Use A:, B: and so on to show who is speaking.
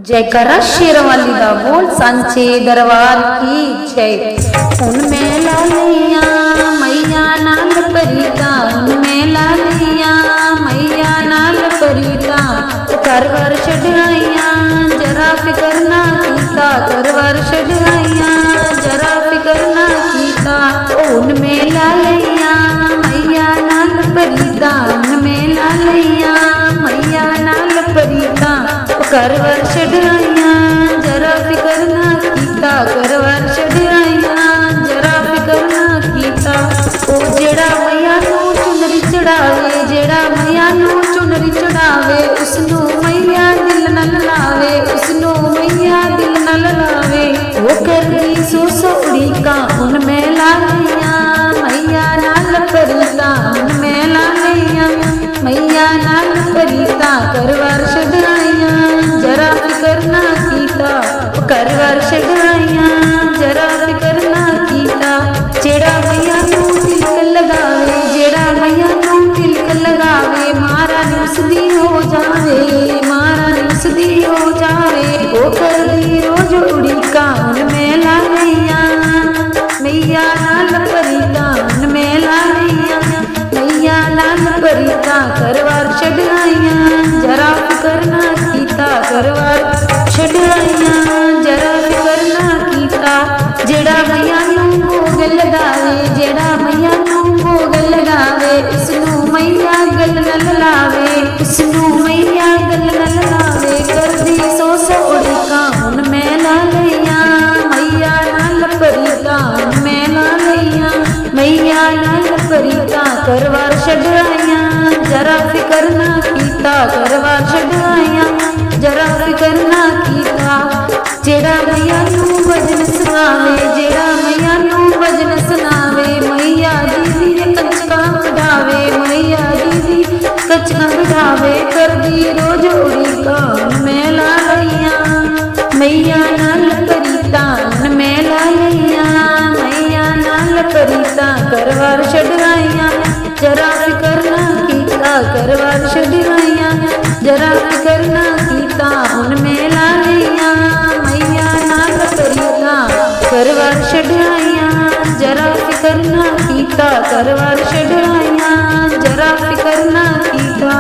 A: जयकारा शेरवाली दा बोल सांचे दरबार की जय। उनमें लालिया मैया नाल परिता, उनमें लालिया मैया नाल परिता, करवर छड़ाइया जरा फिकर ना कीता, करवर छड़ाइया जरा फिकर ना कीता। उनमें लालिया मैया नाल परिता, उनमें लालिया मैया नाल परिता, करवर छड़ाइया जरा फिकर ना कीता, करवर छड़ाइया जरा फिकर ना कीता। ओ जेड़ा मैया नू चुनरी चढ़ावे, जेड़ा मैया नू चुनरी चढ़ावे, उसनू मैया दिल नल लावे, उसनू मैया दिल नल लावे। ओ करदी सो उड़ीका उनमें लालिया मैया नाल परिता, उनमें लालिया मैया नाल परिता, करवर छड़ाइया जरा फिकर ना कीता, करवर छड़ाइया जरा फिकर ना कीता। जेड़ा मैया नू तिलक लगावे, जेड़ा मैया नू तिलक लगावे, मारा उसदी हो जावे, मारा उसदी हो जावे। ओ करदी रोज उड़ीका उनमें लालिया मैया नाल परिता, उनमें लालिया मैया नाल परिता, करवर छड़ाइया जरा फिकर ना कीता, करवर छड़ाइया जरा फिकर ना कीता। जेड़ा मैया नू भोग लगावे, जेड़ा मैया नू भोग लगावे, उसनू मैया गल नल लावे, उसनू मैया गल नल लावे। करदी सो उड़ीका उनमें लालिया मैया नाल परिता, उनमें लालिया मैया नाल परिता, करवर छड़ाइया जरा फिकर ना कीता, करवर छड़ाइया जरा फिकर ना कीता। जेड़ा मैया नू भजन सुनावे, जेड़ा मैया नू भजन सुनावे, मैया दीदी ने कंचका बढ़ावे, मैया दीदी कंचका बढ़ावे। करदी रोज उड़ीका उनमें लालिया मैया नाल परिता, उनमें लालिया मैया नाल परिता, करवर छड़ाइया जरा फिकर ना कीता, करवर छड़ाइया जरा फिकर ना कीता। उनमें लालिया मैया नाल परिता, करवर छड़ाइया जरा फिकर ना कीता, करवर छड़ाइया जरा फिकर ना कीता।